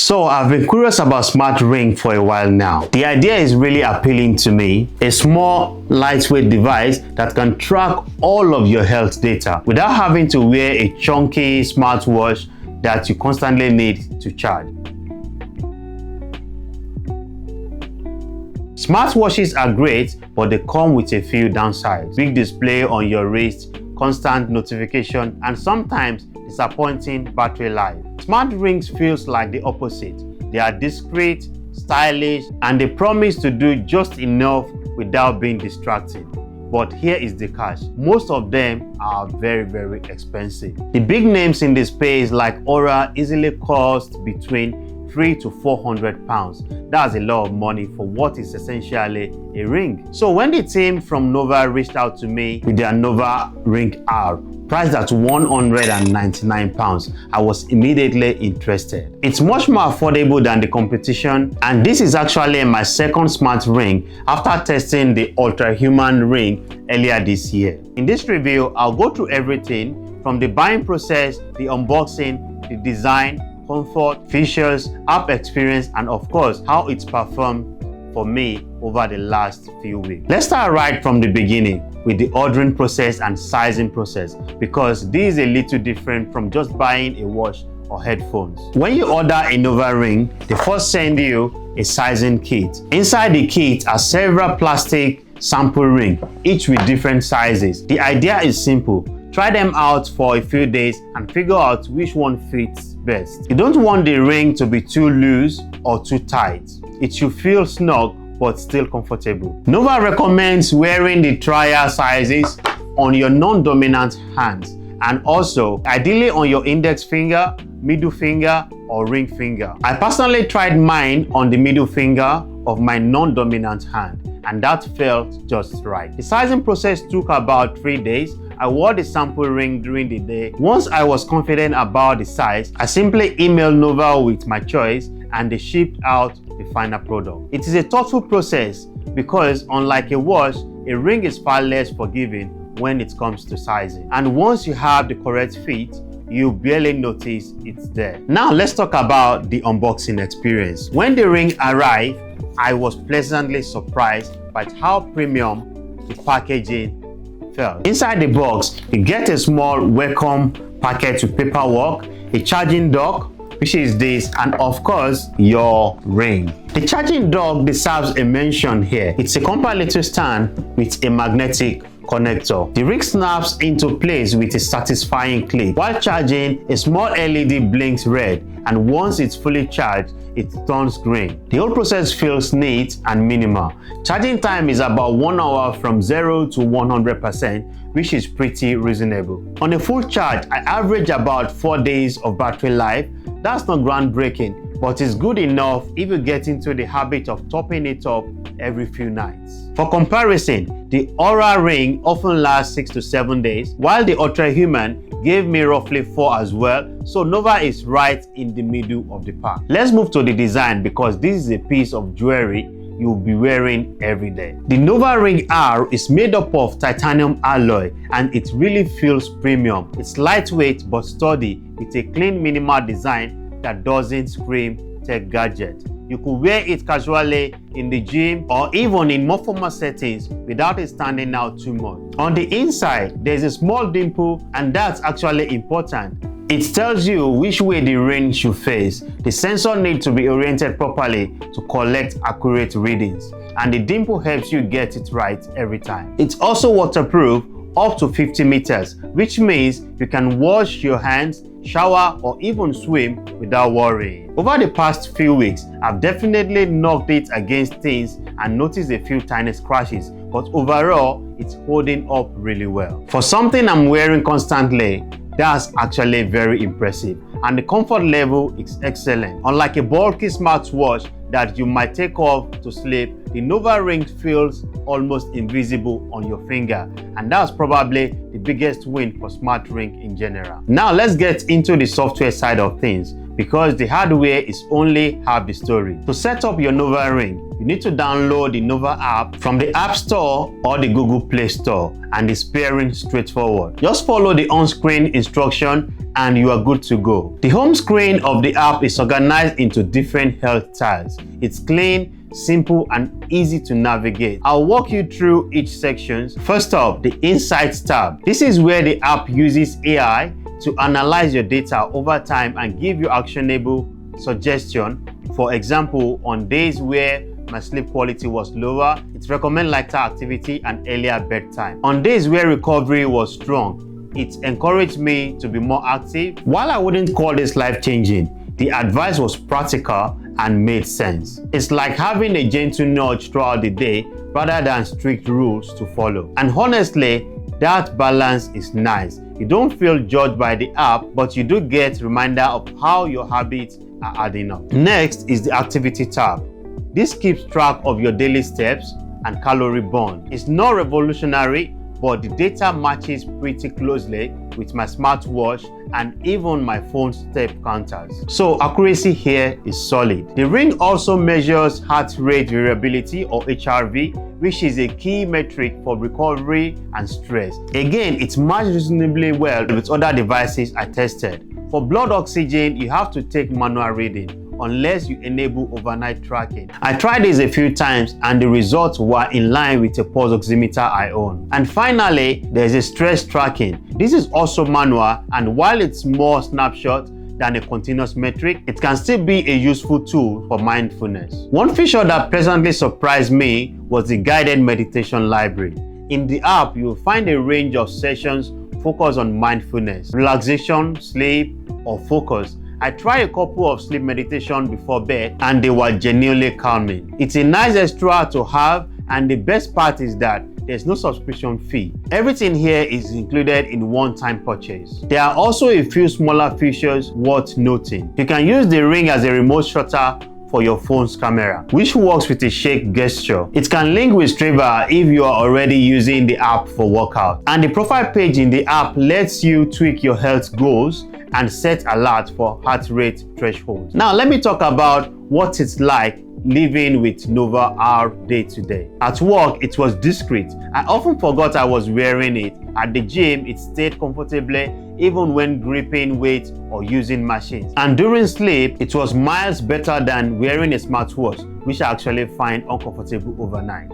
So I've been curious about smart ring for a while now. The idea is really appealing to me. A small, lightweight device that can track all of your health data without having to wear a chunky smartwatch that you constantly need to charge. Smartwatches are great, but they come with a few downsides. Big display on your wrist, constant notification, and sometimes disappointing battery life. Smart rings feels like the opposite. They are discreet, stylish, and they promise to do just enough without being distracting. But here is the catch. Most of them are very expensive. The big names in the space like Oura easily cost between £300 to £400. That's a lot of money for what is essentially a ring. So when the team from Nova reached out to me with their Nova Ring R, priced at £199, I was immediately interested. It's much more affordable than the competition, and this is actually my second smart ring after testing the Ultrahuman ring earlier this year. In this review, I'll go through everything from the buying process, the unboxing, the design, comfort, features, app experience, and of course, how it's performed for me over the last few weeks. Let's start right from the beginning with the ordering process and sizing process, because this is a little different from just buying a watch or headphones. When you order a Nova ring, they first send you a sizing kit. Inside the kit are several plastic sample rings, each with different sizes. The idea is simple. Try them out for a few days and figure out which one fits best. You don't want the ring to be too loose or too tight. It should feel snug but still comfortable. Nova recommends wearing the trial sizes on your non-dominant hands, and also ideally on your index finger, middle finger, or ring finger. I personally tried mine on the middle finger of my non-dominant hand, and that felt just right. The sizing process took about 3 days. I wore the sample ring during the day. Once I was confident about the size, I simply emailed Nova with my choice and they shipped out the final product. It is a thoughtful process because unlike a watch, a ring is far less forgiving when it comes to sizing. And once you have the correct fit, you barely notice it's there. Now let's talk about the unboxing experience. When the ring arrived, I was pleasantly surprised by how premium the packaging felt. Inside the box, you get a small welcome packet with paperwork, a charging dock, which is this, and of course your ring. The charging dock deserves a mention here. It's a compact little stand with a magnetic connector. The ring snaps into place with a satisfying click. While charging, a small LED blinks red, and once it's fully charged, it turns green. The whole process feels neat and minimal. Charging time is about 1 hour from 0 to 100%, which is pretty reasonable. On a full charge, I average about 4 days of battery life. That's not groundbreaking, but it's good enough if you get into the habit of topping it up every few nights. For comparison, the Oura ring often lasts 6 to 7 days, while the Ultrahuman gave me roughly 4 as well, so Nova is right in the middle of the pack. Let's move to the design, because this is a piece of jewelry you'll be wearing every day. The Nova Ring R is made up of titanium alloy, and it really feels premium. It's lightweight but sturdy with a clean minimal design that doesn't scream tech gadget. You could wear it casually in the gym or even in more formal settings without it standing out too much. On the inside, there's a small dimple, and that's actually important. It tells you which way the ring should face. The sensor needs to be oriented properly to collect accurate readings, and the dimple helps you get it right every time. It's also waterproof up to 50 meters, which means you can wash your hands, shower, or even swim without worrying. Over the past few weeks, I've definitely knocked it against things and noticed a few tiny scratches, but overall, it's holding up really well. For something I'm wearing constantly, that's actually very impressive, and the comfort level is excellent. Unlike a bulky smartwatch that you might take off to sleep, the Nova ring feels almost invisible on your finger, and that's probably the biggest win for smart ring in general. Now let's get into the software side of things, because the hardware is only half the story. To set up your Nova ring, you need to download the Nova app from the App Store or the Google Play Store, and it's very straightforward. Just follow the on-screen instruction and you are good to go. The home screen of the app is organized into different health tiles. It's clean, simple, and easy to navigate. I'll walk you through each section. First up, the Insights tab. This is where the app uses AI to analyze your data over time and give you actionable suggestion. For example, on days where my sleep quality was lower, it recommends lighter activity and earlier bedtime. On days where recovery was strong, it encouraged me to be more active. While I wouldn't call this life-changing, the advice was practical and made sense. It's like having a gentle nudge throughout the day rather than strict rules to follow. And honestly, that balance is nice. You don't feel judged by the app, but you do get reminder of how your habits are adding up. Next is the Activity tab. This keeps track of your daily steps and calorie burn. It's not revolutionary, but the data matches pretty closely with my smartwatch and even my phone step counters. So accuracy here is solid. The ring also measures heart rate variability, or HRV, which is a key metric for recovery and stress. Again, it matches reasonably well with other devices I tested. For blood oxygen, you have to take manual reading unless you enable overnight tracking. I tried this a few times and the results were in line with a pulse oximeter I own. And finally, there's a stress tracking. This is also manual, and while it's more snapshot than a continuous metric, it can still be a useful tool for mindfulness. One feature that pleasantly surprised me was the guided meditation library. In the app, you'll find a range of sessions focused on mindfulness, relaxation, sleep, or focus. I tried a couple of sleep meditation before bed and they were genuinely calming. It's a nice extra to have, and the best part is that there's no subscription fee. Everything here is included in one-time purchase. There are also a few smaller features worth noting. You can use the ring as a remote shutter for your phone's camera, which works with a shake gesture. It can link with Strava if you are already using the app for workout. And the profile page in the app lets you tweak your health goals and set alerts for heart rate thresholds. Now let me talk about what it's like living with Nova R day to day. At work, it was discreet. I often forgot I was wearing it. At the gym, it stayed comfortably even when gripping weights or using machines. And during sleep, it was miles better than wearing a smartwatch, which I actually find uncomfortable overnight.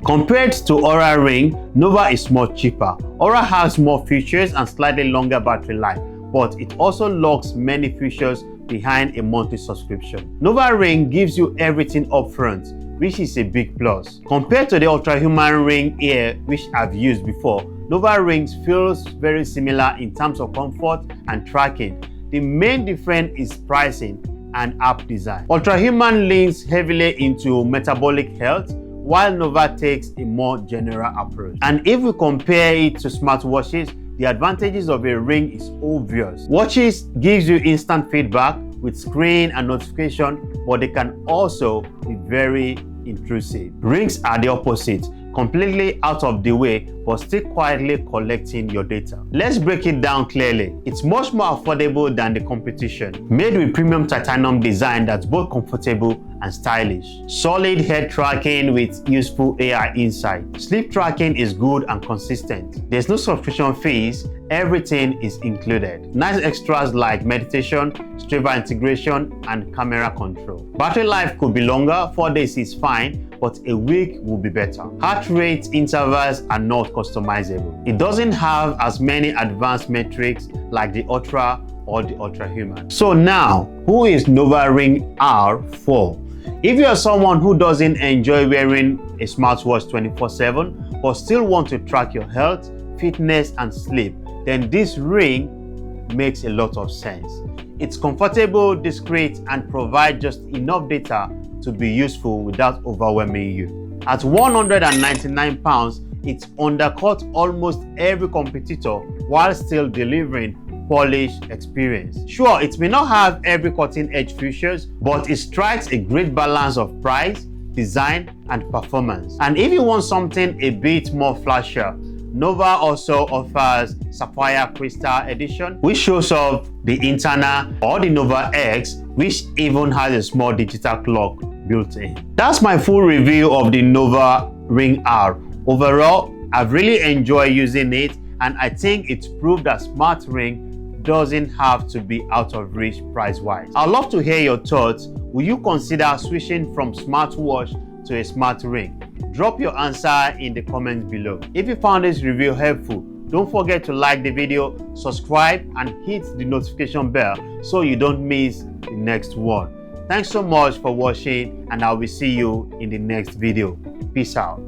Compared to Oura Ring, Nova is much cheaper. Oura has more features and slightly longer battery life, but it also locks many features behind a monthly subscription. Nova Ring gives you everything upfront, which is a big plus. Compared to the Ultrahuman Ring Air, which I've used before, Nova Rings feels very similar in terms of comfort and tracking. The main difference is pricing and app design. Ultrahuman leans heavily into metabolic health, while Nova takes a more general approach. And if we compare it to smartwatches, the advantages of a ring is obvious. Watches gives you instant feedback with screen and notification, but they can also be very intrusive. Rings are the opposite, completely out of the way, but still quietly collecting your data. Let's break it down clearly. It's much more affordable than the competition. Made with premium titanium design that's both comfortable and stylish. Solid head tracking with useful AI insight. Sleep tracking is good and consistent. There's no subscription fees. Everything is included. Nice extras like meditation, Strava integration, and camera control. Battery life could be longer. 4 days is fine, but a week will be better. Heart rate intervals are not customizable. It doesn't have as many advanced metrics like the Ultra or the Ultrahuman. So now, who is Nova Ring R for? If you are someone who doesn't enjoy wearing a smartwatch 24/7 but still want to track your health, fitness, and sleep, then this ring makes a lot of sense. It's comfortable, discreet, and provides just enough data to be useful without overwhelming you. At £199, it undercuts almost every competitor while still delivering polished experience. Sure, it may not have every cutting-edge features, but it strikes a great balance of price, design, and performance. And if you want something a bit more flashier, Nova also offers Sapphire Crystal Edition, which shows off the internal, or the Nova X, which even has a small digital clock built in. That's my full review of the Nova Ring R. Overall, I've really enjoyed using it, and I think it's proved that smart ring doesn't have to be out of reach price-wise. I'd love to hear your thoughts. Will you consider switching from smartwatch to a smart ring? Drop your answer in the comments below. If you found this review helpful, don't forget to like the video, subscribe, and hit the notification bell so you don't miss the next one. Thanks so much for watching, and I will see you in the next video. Peace out.